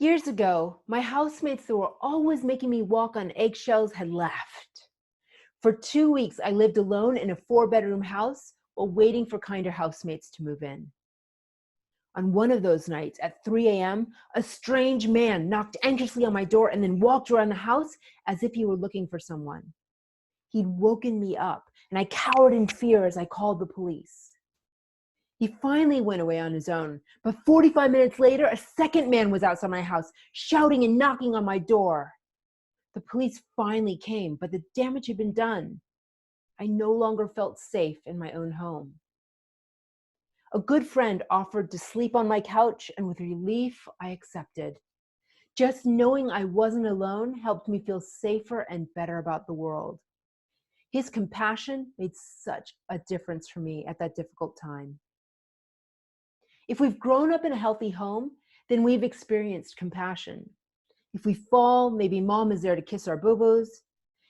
Years ago, my housemates that were always making me walk on eggshells had left. For 2 weeks, I lived alone in a 4-bedroom house while waiting for kinder housemates to move in. On one of those nights at 3 a.m., a strange man knocked anxiously on my door and then walked around the house as if he were looking for someone. He'd woken me up, and I cowered in fear as I called the police. He finally went away on his own, but 45 minutes later, a second man was outside my house, shouting and knocking on my door. The police finally came, but the damage had been done. I no longer felt safe in my own home. A good friend offered to sleep on my couch, and with relief, I accepted. Just knowing I wasn't alone helped me feel safer and better about the world. His compassion made such a difference for me at that difficult time. If we've grown up in a healthy home, then we've experienced compassion. If we fall, maybe mom is there to kiss our boo-boos.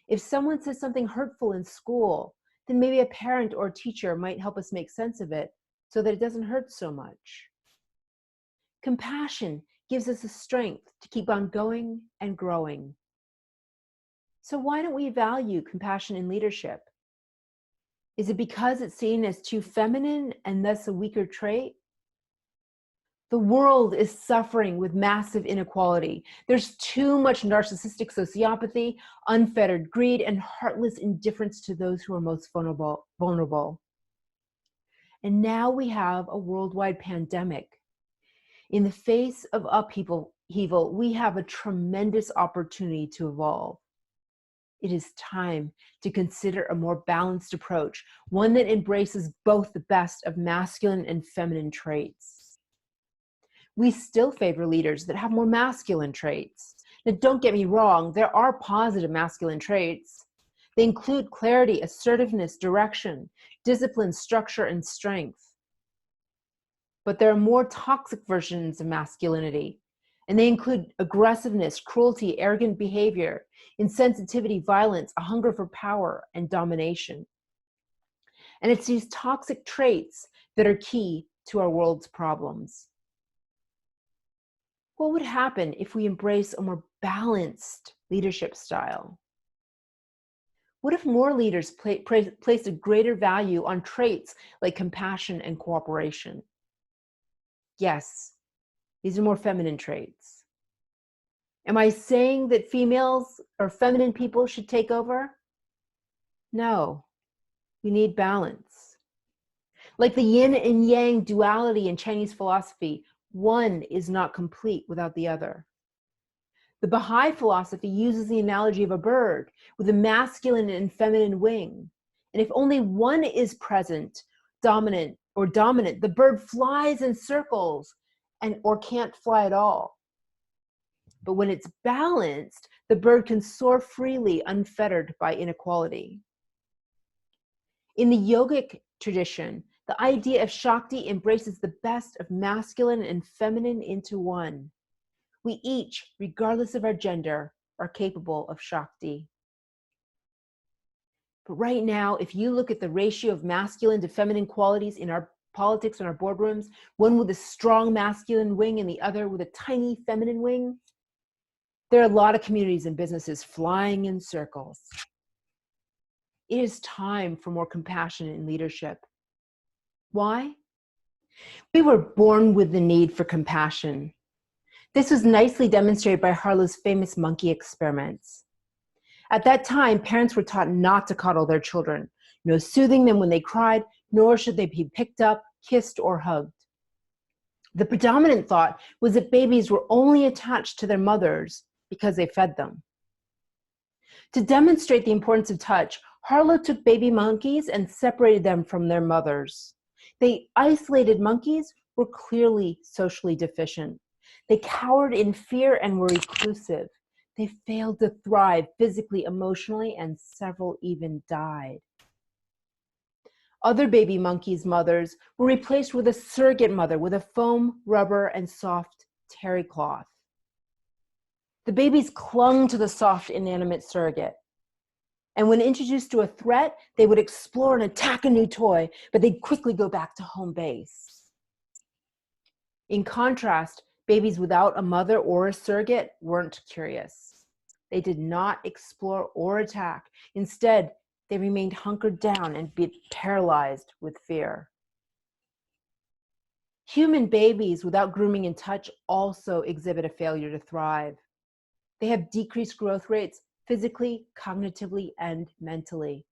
If someone says something hurtful in school, then maybe a parent or a teacher might help us make sense of it so that it doesn't hurt so much. Compassion gives us the strength to keep on going and growing. So why don't we value compassion in leadership? Is it because it's seen as too feminine and thus a weaker trait? The world is suffering with massive inequality. There's too much narcissistic sociopathy, unfettered greed, and heartless indifference to those who are most vulnerable. And now we have a worldwide pandemic. In the face of upheaval, we have a tremendous opportunity to evolve. It is time to consider a more balanced approach, one that embraces both the best of masculine and feminine traits. We still favor leaders that have more masculine traits. Now, don't get me wrong, there are positive masculine traits. They include clarity, assertiveness, direction, discipline, structure, and strength. But there are more toxic versions of masculinity, and they include aggressiveness, cruelty, arrogant behavior, insensitivity, violence, a hunger for power, and domination. And it's these toxic traits that are key to our world's problems. What would happen if we embrace a more balanced leadership style? What if more leaders placed a greater value on traits like compassion and cooperation? Yes, these are more feminine traits. Am I saying that females or feminine people should take over? No, we need balance. Like the yin and yang duality in Chinese philosophy, one is not complete without the other. The Baha'i philosophy uses the analogy of a bird with a masculine and feminine wing. And if only one is present, dominant, the bird flies in circles or can't fly at all. But when it's balanced, the bird can soar freely, unfettered by inequality. In the yogic tradition, the idea of Shakti embraces the best of masculine and feminine into one. We each, regardless of our gender, are capable of Shakti. But right now, if you look at the ratio of masculine to feminine qualities in our politics and our boardrooms, one with a strong masculine wing and the other with a tiny feminine wing, there are a lot of communities and businesses flying in circles. It is time for more compassion in leadership. Why? We were born with the need for compassion. This was nicely demonstrated by Harlow's famous monkey experiments. At that time, parents were taught not to coddle their children, no soothing them when they cried, nor should they be picked up, kissed, or hugged. The predominant thought was that babies were only attached to their mothers because they fed them. To demonstrate the importance of touch, Harlow took baby monkeys and separated them from their mothers. The isolated monkeys were clearly socially deficient. They cowered in fear and were reclusive. They failed to thrive physically, emotionally, and several even died. Other baby monkeys' mothers were replaced with a surrogate mother with a foam, rubber, and soft terry cloth. The babies clung to the soft, inanimate surrogate. And when introduced to a threat, they would explore and attack a new toy, but they'd quickly go back to home base. In contrast, Babies without a mother or a surrogate weren't curious. They did not explore or attack. Instead, they remained hunkered down and paralyzed with fear. Human babies without grooming and touch also exhibit a failure to thrive. They have decreased growth rates physically, cognitively, and mentally.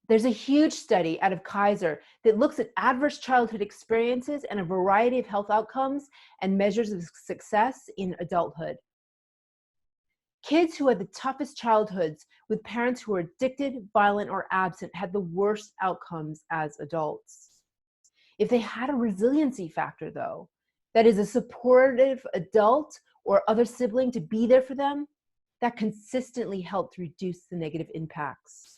There's a huge study out of Kaiser that looks at adverse childhood experiences and a variety of health outcomes and measures of success in adulthood. Kids who had the toughest childhoods with parents who were addicted, violent, or absent had the worst outcomes as adults. If they had a resiliency factor, though, that is a supportive adult or other sibling to be there for them, that consistently helped reduce the negative impacts.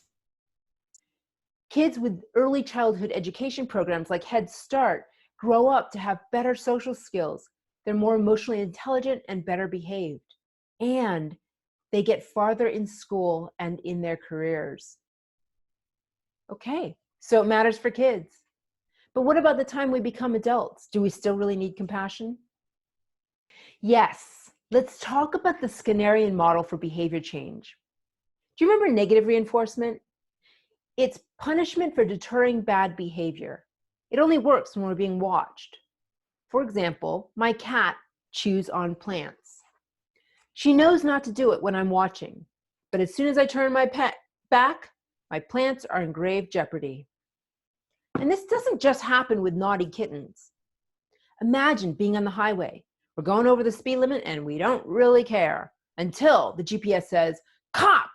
Kids with early childhood education programs like Head Start grow up to have better social skills. They're more emotionally intelligent and better behaved. And they get farther in school and in their careers. Okay, so it matters for kids. But what about the time we become adults? Do we still really need compassion? Yes, let's talk about the Skinnerian model for behavior change. Do you remember negative reinforcement? It's punishment for deterring bad behavior. It only works when we're being watched. For example, my cat chews on plants. She knows not to do it when I'm watching, but as soon as I turn my pet back, my plants are in grave jeopardy. And this doesn't just happen with naughty kittens. Imagine being on the highway. We're going over the speed limit and we don't really care until the GPS says, "Cop!"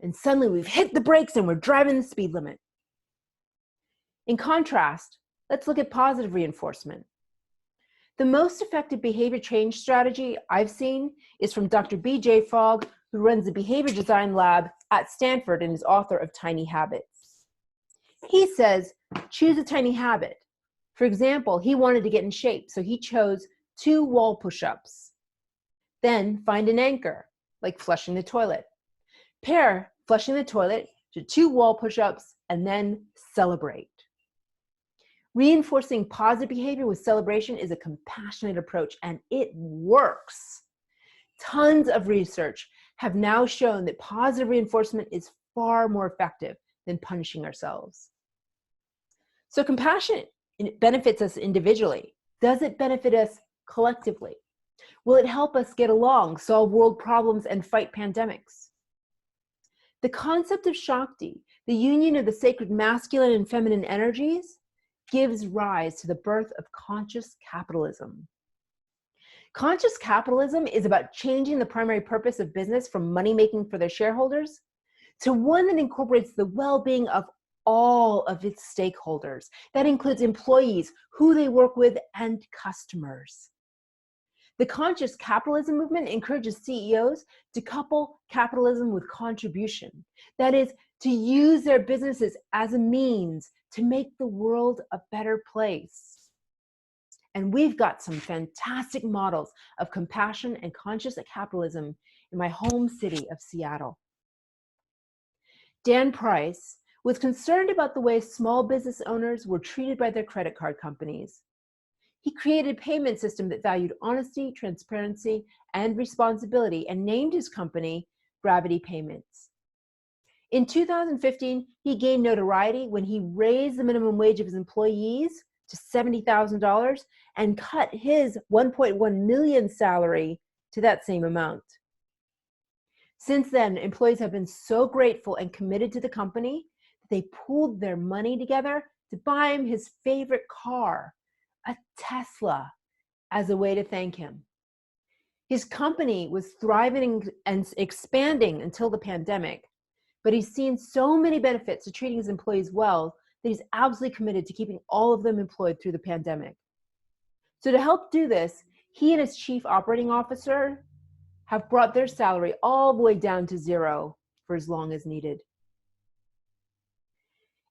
And suddenly we've hit the brakes and we're driving the speed limit. In contrast, let's look at positive reinforcement. The most effective behavior change strategy I've seen is from Dr. B.J. Fogg, who runs the behavior design lab at Stanford and is author of Tiny Habits. He says, choose a tiny habit. For example, he wanted to get in shape, so he chose 2 wall push-ups. Then find an anchor, like flushing the toilet. Pair flushing the toilet to 2 wall push-ups and then celebrate. Reinforcing positive behavior with celebration is a compassionate approach, and it works. Tons of research have now shown that positive reinforcement is far more effective than punishing ourselves. So compassion benefits us individually. Does it benefit us collectively? Will it help us get along, solve world problems, and fight pandemics? The concept of Shakti, the union of the sacred masculine and feminine energies, gives rise to the birth of conscious capitalism. Conscious capitalism is about changing the primary purpose of business from money-making for their shareholders to one that incorporates the well-being of all of its stakeholders. That includes employees, who they work with, and customers. The conscious capitalism movement encourages CEOs to couple capitalism with contribution. That is, to use their businesses as a means to make the world a better place. And we've got some fantastic models of compassion and conscious capitalism in my home city of Seattle. Dan Price was concerned about the way small business owners were treated by their credit card companies. He created a payment system that valued honesty, transparency, and responsibility, and named his company Gravity Payments. In 2015, he gained notoriety when he raised the minimum wage of his employees to $70,000 and cut his $1.1 million salary to that same amount. Since then, employees have been so grateful and committed to the company that they pooled their money together to buy him his favorite car, a Tesla, as a way to thank him. His company was thriving and expanding until the pandemic, but he's seen so many benefits to treating his employees well that he's absolutely committed to keeping all of them employed through the pandemic. So to help do this, he and his chief operating officer have brought their salary all the way down to zero for as long as needed.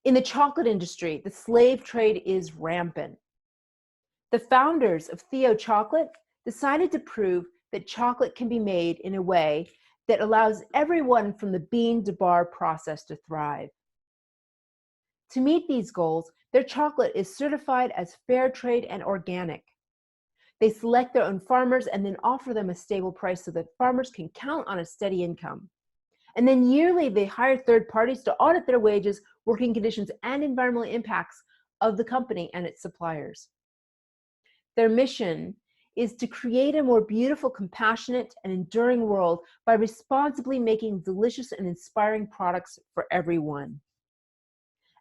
In the chocolate industry, the slave trade is rampant. The founders of Theo Chocolate decided to prove that chocolate can be made in a way that allows everyone from the bean to bar process to thrive. To meet these goals, their chocolate is certified as fair trade and organic. They select their own farmers and then offer them a stable price so that farmers can count on a steady income. And then yearly, they hire third parties to audit their wages, working conditions, and environmental impacts of the company and its suppliers. Their mission is to create a more beautiful, compassionate, and enduring world by responsibly making delicious and inspiring products for everyone.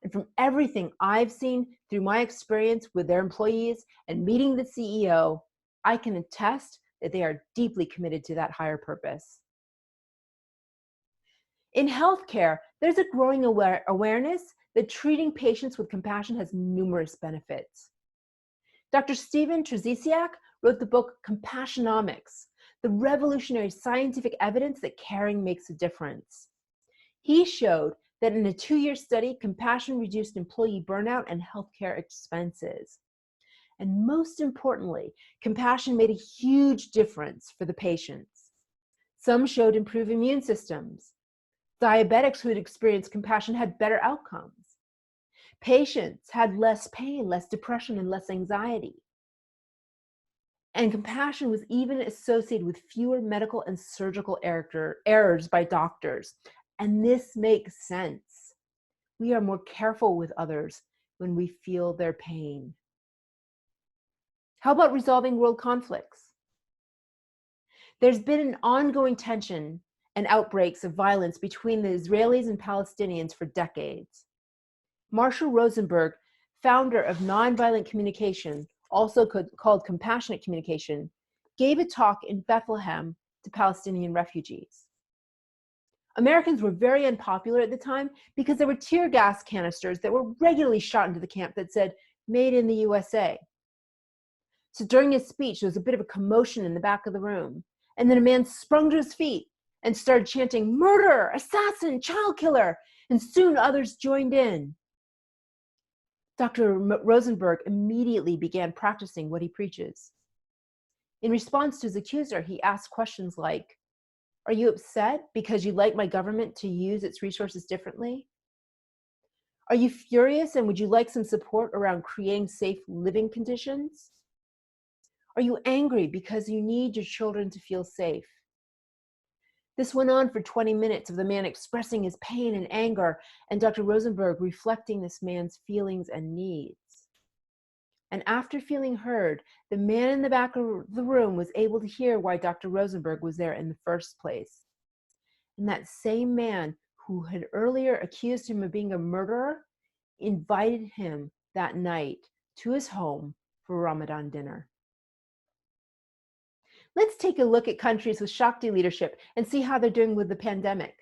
And from everything I've seen through my experience with their employees and meeting the CEO, I can attest that they are deeply committed to that higher purpose. In healthcare, there's a growing awareness that treating patients with compassion has numerous benefits. Dr. Stephen Trzeciak wrote the book Compassionomics, the revolutionary scientific evidence that caring makes a difference. He showed that in a 2-year study, compassion reduced employee burnout and healthcare expenses. And most importantly, compassion made a huge difference for the patients. Some showed improved immune systems. Diabetics who had experienced compassion had better outcomes. Patients had less pain, less depression, and less anxiety. And compassion was even associated with fewer medical and surgical errors by doctors. And this makes sense. We are more careful with others when we feel their pain. How about resolving world conflicts? There's been an ongoing tension and outbreaks of violence between the Israelis and Palestinians for decades. Marshall Rosenberg, founder of nonviolent communication, also called compassionate communication, gave a talk in Bethlehem to Palestinian refugees. Americans were very unpopular at the time because there were tear gas canisters that were regularly shot into the camp that said, "Made in the USA." So during his speech, there was a bit of a commotion in the back of the room. And then a man sprung to his feet and started chanting, "Murderer, assassin, child killer." And soon others joined in. Dr. Rosenberg immediately began practicing what he preaches. In response to his accuser, he asked questions like, "Are you upset because you'd like my government to use its resources differently? Are you furious and would you like some support around creating safe living conditions? Are you angry because you need your children to feel safe?" This went on for 20 minutes of the man expressing his pain and anger, and Dr. Rosenberg reflecting this man's feelings and needs. And after feeling heard, the man in the back of the room was able to hear why Dr. Rosenberg was there in the first place. And that same man who had earlier accused him of being a murderer invited him that night to his home for Ramadan dinner. Let's take a look at countries with Shakti leadership and see how they're doing with the pandemic.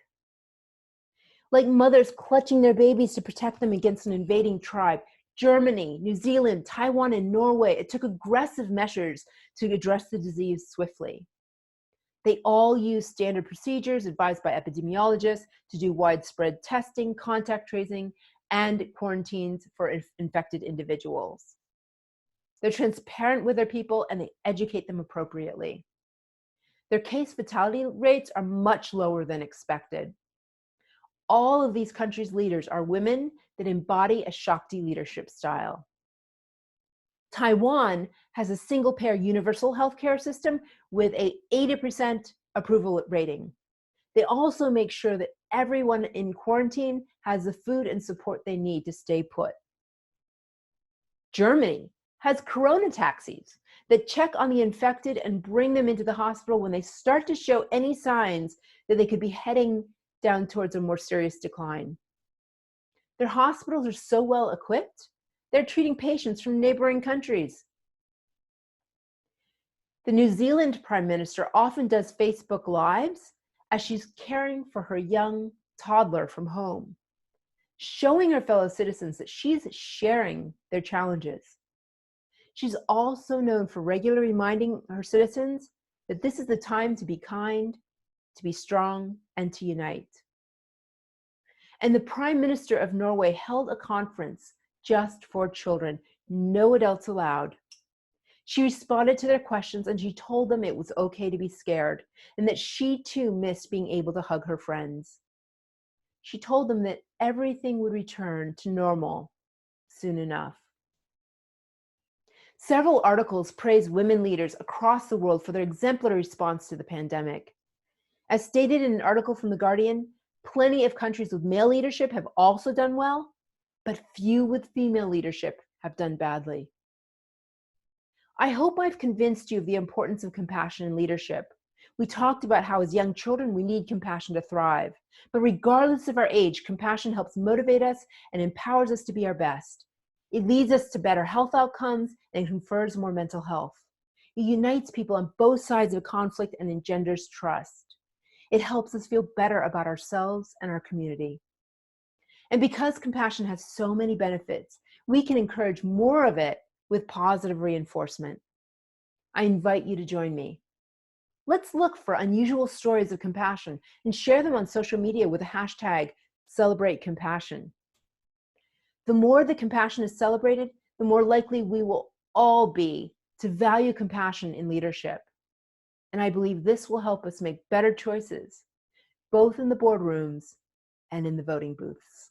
Like mothers clutching their babies to protect them against an invading tribe, Germany, New Zealand, Taiwan, and Norway took aggressive measures to address the disease swiftly. They all use standard procedures advised by epidemiologists to do widespread testing, contact tracing, and quarantines for infected individuals. They're transparent with their people and they educate them appropriately. Their case fatality rates are much lower than expected. All of these countries' leaders are women that embody a Shakti leadership style. Taiwan has a single-payer universal healthcare system with an 80% approval rating. They also make sure that everyone in quarantine has the food and support they need to stay put. Germany has corona taxis that check on the infected and bring them into the hospital when they start to show any signs that they could be heading down towards a more serious decline. Their hospitals are so well equipped, they're treating patients from neighboring countries. The New Zealand Prime Minister often does Facebook Lives as she's caring for her young toddler from home, showing her fellow citizens that she's sharing their challenges. She's also known for regularly reminding her citizens that this is the time to be kind, to be strong, and to unite. And the Prime Minister of Norway held a conference just for children, no adults allowed. She responded to their questions and she told them it was okay to be scared and that she too missed being able to hug her friends. She told them that everything would return to normal soon enough. Several articles praise women leaders across the world for their exemplary response to the pandemic. As stated in an article from The Guardian, plenty of countries with male leadership have also done well, but few with female leadership have done badly. I hope I've convinced you of the importance of compassion in leadership. We talked about how as young children we need compassion to thrive, but regardless of our age, compassion helps motivate us and empowers us to be our best. It leads us to better health outcomes and confers more mental health. It unites people on both sides of a conflict and engenders trust. It helps us feel better about ourselves and our community. And because compassion has so many benefits, we can encourage more of it with positive reinforcement. I invite you to join me. Let's look for unusual stories of compassion and share them on social media with the hashtag #CelebrateCompassion. The more that compassion is celebrated, the more likely we will all be to value compassion in leadership. And I believe this will help us make better choices, both in the boardrooms and in the voting booths.